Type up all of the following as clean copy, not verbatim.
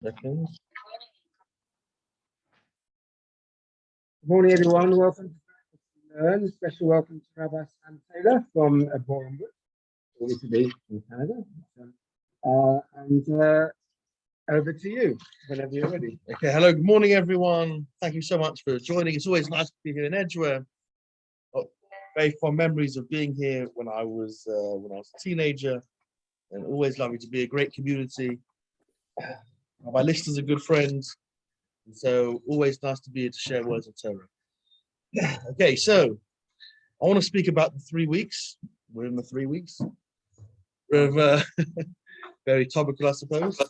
Second. Good morning, everyone. Welcome to Learn. Special welcome to Rabbi Sam Taylor from Borehamwood, all today from Canada. Over to you whenever you're ready. Okay, hello, good morning, everyone. Thank you so much for joining. It's always nice to be here in Edgware. Very fond memories of being here when I was a teenager, and always lovely to be a great community. My listeners are good friends, and so always nice to be here to share words of Torah. Okay, so I want to speak about the 3 weeks. We're in the 3 weeks. Very topical, I suppose.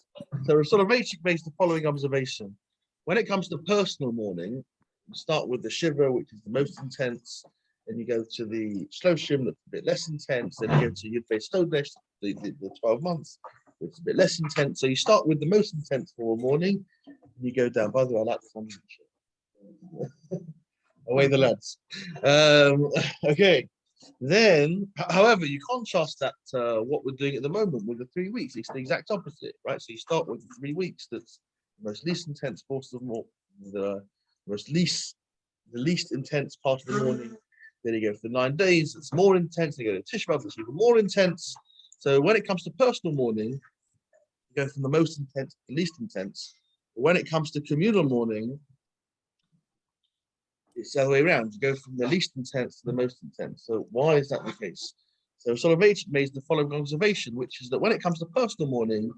So sort of based the following observation. When it comes to personal mourning, you start with the shiva, which is the most intense. Then you go to the shloshim, that's a bit less intense. Then you go to Yud Stodesh, the 12 months, which is a bit less intense. So you start with the most intense for mourning, and you go down. By the way, I like the fun. Away the lads. Okay. Then, however, you contrast that what we're doing at the moment with the 3 weeks. It's the exact opposite, right? So you start with the 3 weeks. That's the most least intense part of the least intense part of the morning. Then you go for the 9 days. It's more intense. Then you go to Tisha B'av, it's even more intense. So when it comes to personal mourning, you go from the most intense to the least intense. But when it comes to communal mourning, it's the other way around. You go from the least intense to the most intense. So why is that the case? So Soloveitchik made the following observation, which is that when it comes to personal mourning,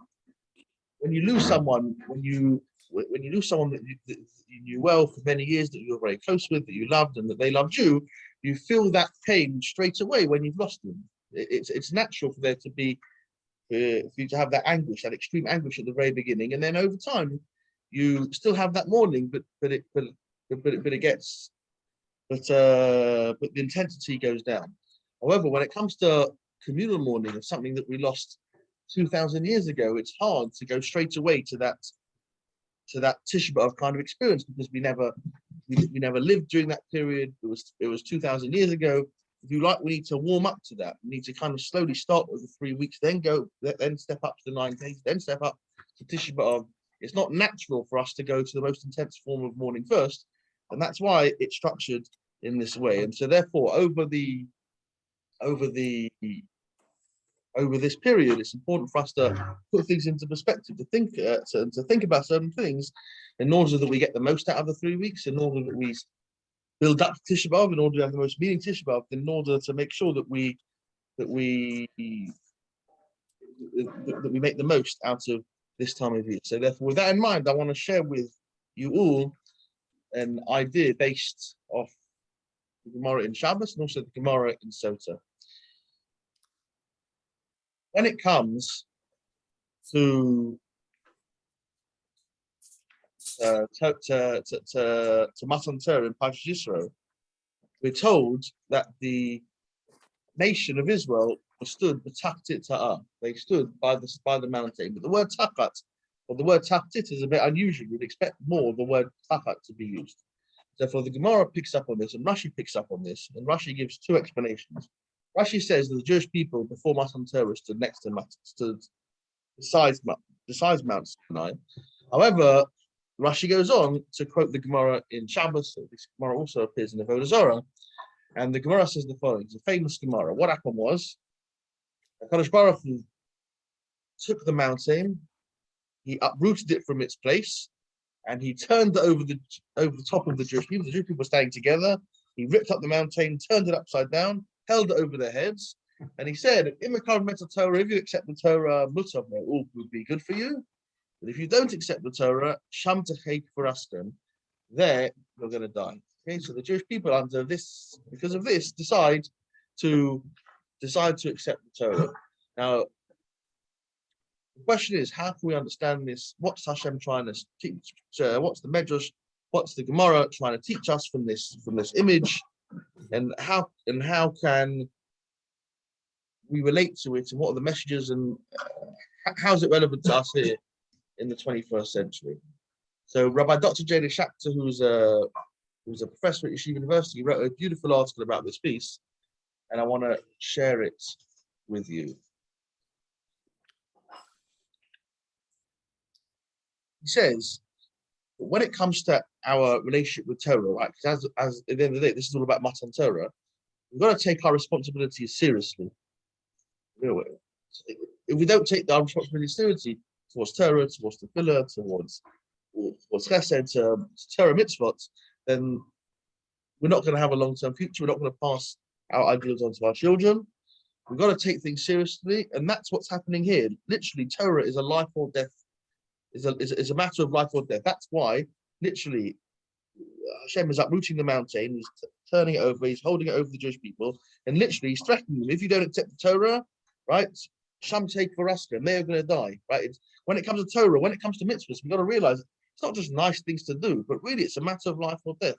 when you lose someone, when you lose someone that you knew well for many years, that you were very close with, that you loved, and that they loved you, you feel that pain straight away when you've lost them. It's natural for there to be, for you to have that anguish, that extreme anguish at the very beginning, and then over time, you still have that mourning, but the intensity goes down. However, when it comes to communal mourning of something that we lost 2,000 years ago, it's hard to go straight away to that Tisha B'av kind of experience, because we never lived during that period. It was 2,000 years ago. If you like, we need to warm up to that. We need to kind of slowly start with the 3 weeks, then step up to the 9 days, then step up to Tisha B'av. It's not natural for us to go to the most intense form of mourning first, and that's why it's structured in this way. And so therefore, over this period, it's important for us to put things into perspective, to think about certain things in order that we get the most out of the 3 weeks, in order that we build up Tisha B'av, in order to have the most meaning Tisha B'av, in order to make sure that we make the most out of this time of year. So therefore, with that in mind, I want to share with you all an idea based off the Gemara in Shabbos and also the Gemara in Sota. When it comes to Matan Torah in Parshas Yisro, we're told that the nation of Israel stood b'tachtit ha'ar. They stood by the mountain. But the word tachat, or the word tachtit, is a bit unusual. You'd expect more of the word tachat to be used. Therefore, the Gemara picks up on this, and Rashi picks up on this, and Rashi gives two explanations. Rashi says that the Jewish people before Matan Torah stood next to besides Mount Sinai. However, Rashi goes on to quote the Gemara in Shabbos. So this Gemara also appears in the Avodah Zarah, and the Gemara says the following: it's a famous Gemara. What happened was, HaKadosh Baruch Hu took the mountain, he uprooted it from its place, and he turned it over the top of the Jewish people. The Jewish people were staying together. He ripped up the mountain, turned it upside down, held it over their heads, and he said, if you accept the Torah, mutar, all would be good for you. But if you don't accept the Torah, sham techek forastem, there you're going to die. Okay, so the Jewish people, under this, because of this, decide to accept the Torah. Now, the question is, how can we understand this? What's Hashem trying to teach? What's the Medrash? What's the Gemara trying to teach us from this image? And how can we relate to it? And what are the messages? And how is it relevant to us here in the 21st century? So Rabbi Dr. J.D. Schachter, who's a professor at Yeshiva University, wrote a beautiful article about this piece, and I want to share it with you. he says, when it comes to our relationship with Torah, right? Because as at the end of the day, this is all about Matan Torah. We've got to take our responsibilities seriously. If we don't take our responsibility seriously towards Torah, towards Tefillah, towards Chesed, Torah mitzvot, then we're not going to have a long-term future. We're not going to pass our ideals on to our children. We've got to take things seriously, and that's what's happening here. Literally, Torah is a life or death. Is a matter of life or death. That's why, literally, Hashem is uprooting the mountain. He's turning it over. He's holding it over the Jewish people, and literally, he's threatening them. If you don't accept the Torah, right, Sham take for us, and they are going to die. Right? When it comes to Torah, when it comes to mitzvahs, we've got to realize it's not just nice things to do, but really, it's a matter of life or death.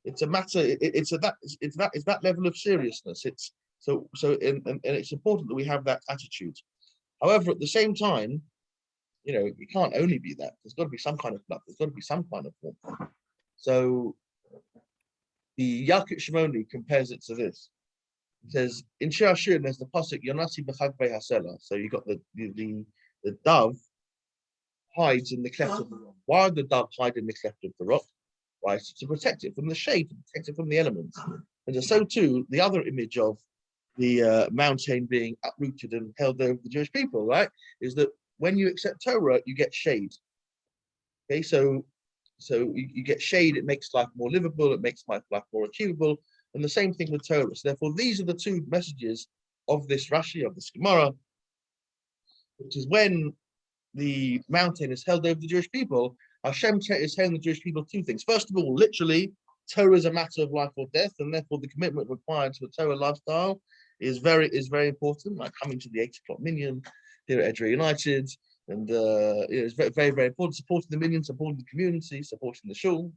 It's a matter. It's that level of seriousness. It's and it's important that we have that attitude. However, at the same time, it can't only be that. There's got to be some kind of love. There's got to be some kind of warmth. So the Yalkut Shimoni compares it to this. It says in Shir Hashirim, there's the pasuk Yonasi b'chag hasela. So you got the dove hides in the cleft of the rock. Why would the dove hide in the cleft of the rock? Right, to protect it from the shade, to protect it from the elements. And so too, the other image of the mountain being uprooted and held over the Jewish people, right, is that when you accept Torah, you get shade. Okay, so you get shade. It makes life more livable. It makes life more achievable. And the same thing with Torah. So therefore, these are the two messages of this Rashi, of this Gemara, which is when the mountain is held over the Jewish people, Hashem is telling the Jewish people two things. First of all, literally, Torah is a matter of life or death, and therefore the commitment required to a Torah lifestyle is very important. Like coming to the 8 o'clock minyan here at Edgeware United, and it's very, very, very important. Supporting the minyan, supporting the community, supporting the shul.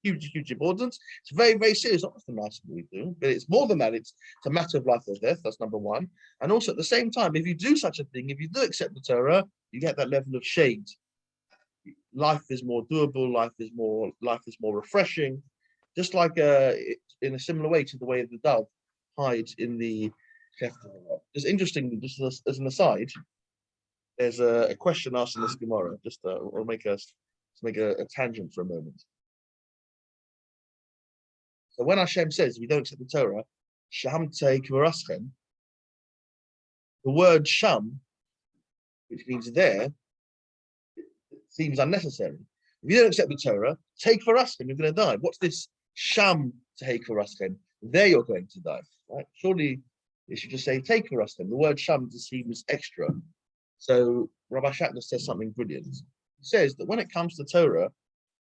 Huge importance. It's very, very serious. Not just a nice thing we do, but it's more than that. It's a matter of life or death. That's number one. And also at the same time, if you do such a thing, if you do accept the Torah, you get that level of shade. Life is more doable. Life is more refreshing. Just like in a similar way to the way the dove hides in the cleft of the rock. Just interesting. Just as an aside, there's a question asked in this Gemara. Just I'll make a tangent for a moment. So when Hashem says, if you don't accept the Torah, Sham take v'raschem, the word Sham, which means there, seems unnecessary. If you don't accept the Torah, take v'raschem, you're going to die. What's this Sham take v'raschem? There you're going to die. Right? Surely they should just say take v'raschem. The word Sham just seems extra. So Rabbi Shatner says something brilliant. He says that when it comes to Torah,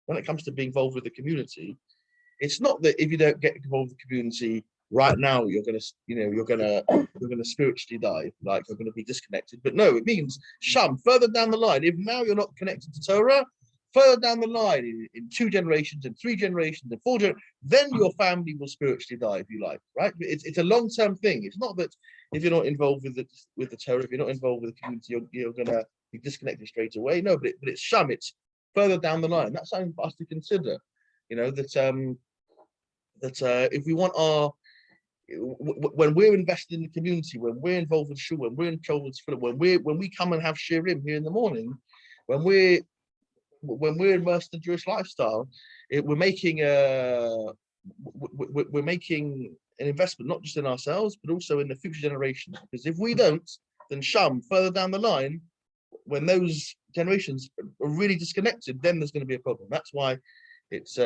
when it comes to being involved with the community, it's not that if you don't get involved with the community right now, you're gonna spiritually die, like you're gonna be disconnected. But no, it means Sham, further down the line, if now you're not connected to Torah, further down the line, in 2 generations, in 3 generations, in 4 generations, then your family will spiritually die, if you like, right? It's a long-term thing. It's not that if you're not involved with the Torah, if you're not involved with the community, you're gonna be disconnected straight away. No, but it's Sham, it's further down the line. That's something for us to consider. That if we want when we're invested in the community, when we're involved with shul, when we're involved with when we come and have shirim here in the morning, when we're immersed in Jewish lifestyle, we're making an investment not just in ourselves but also in the future generations. Because if we don't, then Sham, further down the line, when those generations are really disconnected, then there's going to be a problem. That's why it's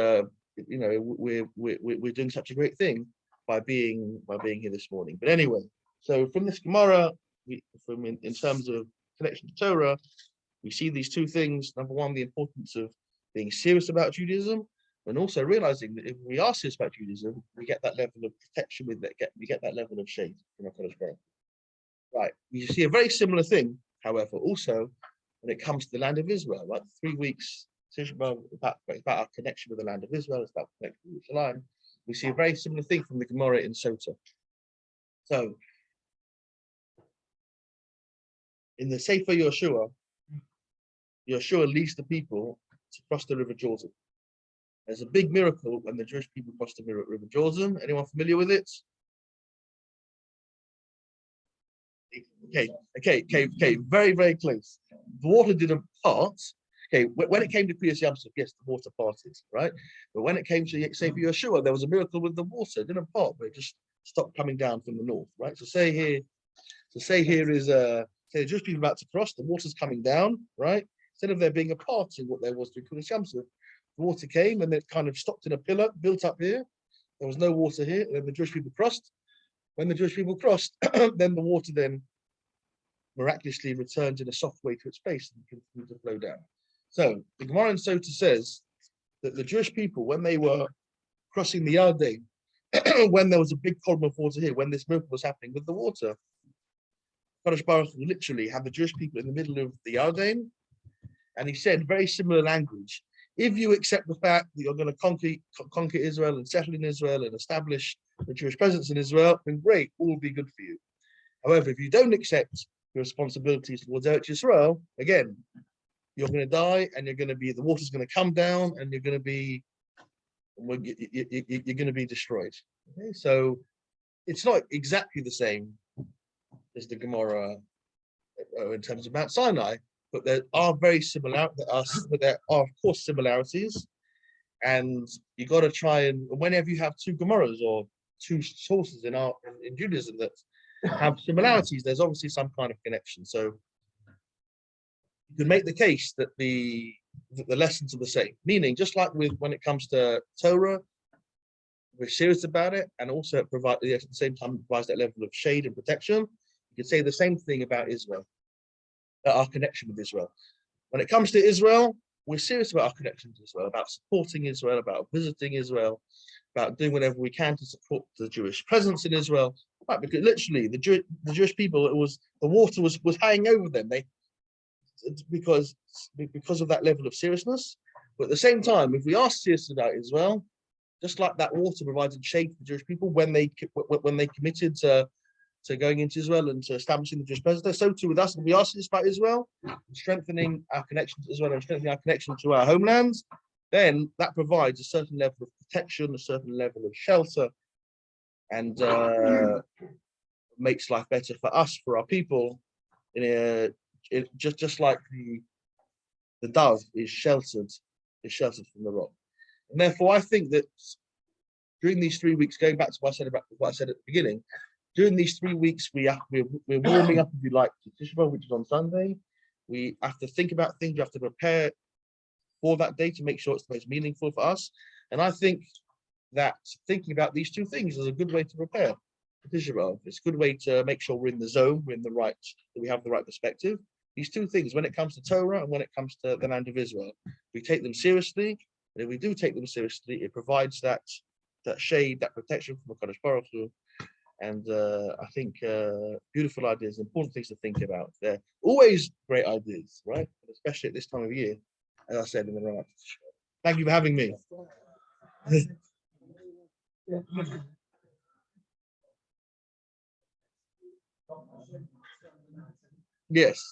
we're doing such a great thing by being here this morning. But anyway, so from this Gemara, in terms of connection to Torah, we see these two things. Number one, the importance of being serious about Judaism, and also realizing that if we are serious about Judaism, we get that level of protection we get that level of shade from our Kodesh Baruch. Right. We see a very similar thing, however, also when it comes to the land of Israel. Right, 3 weeks. About our connection with the land of Israel, it's about connection with Jerusalem. We see a very similar thing from the Gemara in Sota. So, in the Sefer Yoshua leads the people to cross the River Jordan. There's a big miracle when the Jewish people cross the River Jordan. Anyone familiar with it? Okay, very, very close. The water didn't part. Okay, when it came to Kriyas Yamsuf, yes, the water parted, right? But when it came to say for Yeshua, there was a miracle with the water. It didn't part, but it just stopped coming down from the north, right? So say here is say the Jewish people about to cross, the water's coming down, right? Instead of there being a parting, what there was through Kriyas Yamsuf, the water came and it kind of stopped in a pillar built up here. There was no water here, and then the Jewish people crossed. When the Jewish people crossed, then the water then miraculously returned in a soft way to its place and continued to flow down. So the Gemara in Sota says that the Jewish people, when they were crossing the Yarden, when there was a big column of water here, when this miracle was happening with the water, Kadosh Baruch Hu literally had the Jewish people in the middle of the Yarden, and he said very similar language. If you accept the fact that you're going to conquer Israel and settle in Israel and establish the Jewish presence in Israel, then great, all will be good for you. However, if you don't accept your responsibilities towards Eretz Yisrael, again, you're going to die, and you're going to be, the water's going to come down, and you're going to be destroyed. Okay? So it's not exactly the same as the Gemara in terms of Mount Sinai, but there are very similar. There are of course similarities, and you got to try and whenever you have two Gemaras or two sources in Judaism that have similarities, there's obviously some kind of connection. So you can make the case that the lessons are the same. Meaning, just like with when it comes to Torah, we're serious about it, and also it provides at the same time provides that level of shade and protection. You could say the same thing about Israel, our connection with Israel. When it comes to Israel, we're serious about our connection to Israel, about supporting Israel, about visiting Israel, about doing whatever we can to support the Jewish presence in Israel. Right, because literally the Jewish people, the water was hanging over them. Because of that level of seriousness. But at the same time, if we are serious about Israel, just like that water provided shade for the Jewish people when they committed to going into Israel and to establishing the Jewish presence, so too with us. If we are serious about Israel, strengthening our connection to Israel and strengthening our connection to our homelands, then that provides a certain level of protection, a certain level of shelter, and makes life better for us, for our people. Just like the dove is sheltered from the rock. And therefore, I think that during these 3 weeks, going back to what I said at the beginning, during these 3 weeks, we're warming up, if you like, to Tisha B'Av, which is on Sunday. We have to think about things. We have to prepare for that day to make sure it's the most meaningful for us. And I think that thinking about these two things is a good way to prepare for Tisha B'Av. It's a good way to make sure we're in the zone, that we have the right perspective. These two things, when it comes to Torah and when it comes to the land of Israel, we take them seriously. And if we do take them seriously, it provides that shade, that protection from the Kadosh Baruch Hu. And I think beautiful ideas, important things to think about. They're always great ideas, right? Especially at this time of year, as I said in the run. Thank you for having me. Yes.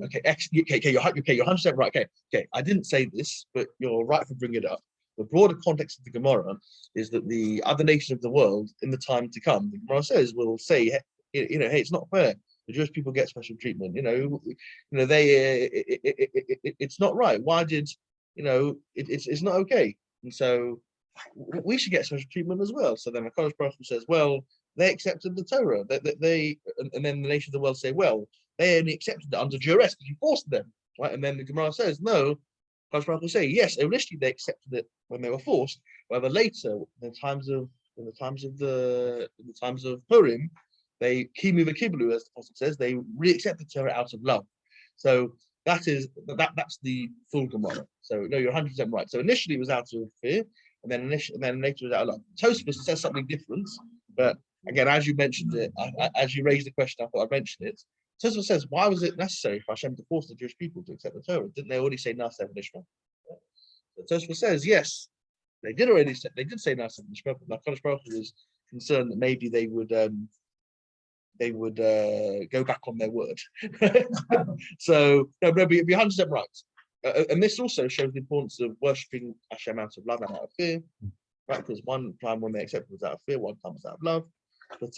Okay, you're 100% right. Okay, I didn't say this, but you're right for bringing it up. The broader context of the Gemara is that the other nations of the world, in the time to come, the Gemara will say, hey, it's not fair. The Jewish people get special treatment. It's not right. Why did, it's not okay. And so we should get special treatment as well. So then the Kadosh Baruch Hu says, well, they accepted the Torah. And then the nations of the world say, well, they only accepted it under duress because you forced them, right? And then the Gemara says, no. Kadosh Baruch Hu say, yes, initially they accepted it when they were forced. However, later, in the times of Purim, they kimu v'kiblu, as the Apostle says, they re-accepted Torah out of love. So that's the full Gemara. So no, you're 100% right. So initially it was out of fear, and then later it was out of love. Tosfos says something different, but again, as you mentioned it, as you raised the question, I thought I'd mention it. Tosfos says, why was it necessary for Hashem to force the Jewish people to accept the Torah? Didn't they already say Na'aseh v'nishma? So Tosfos says, yes, they did say Na'aseh v'nishma, but Kadosh Baruch Hu was concerned that maybe they would go back on their word. So no, Rabbi, you'd be 100% right. And this also shows the importance of worshipping Hashem out of love and out of fear. right? Because one time when they accept was out of fear, one time was out of love. But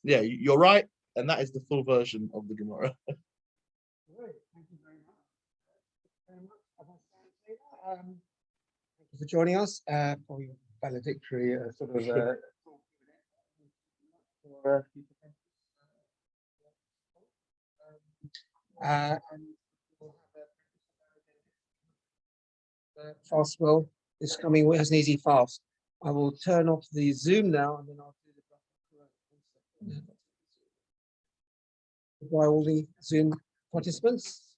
yeah, you're right, and that is the full version of the Gemara. Great. Thank you very much. Thank you very much. Thank you for joining us for your valedictory sort of and we'll have a fast well this coming week as an easy fast. I will turn off the Zoom now and then I'll do the goodbye all the Zoom participants.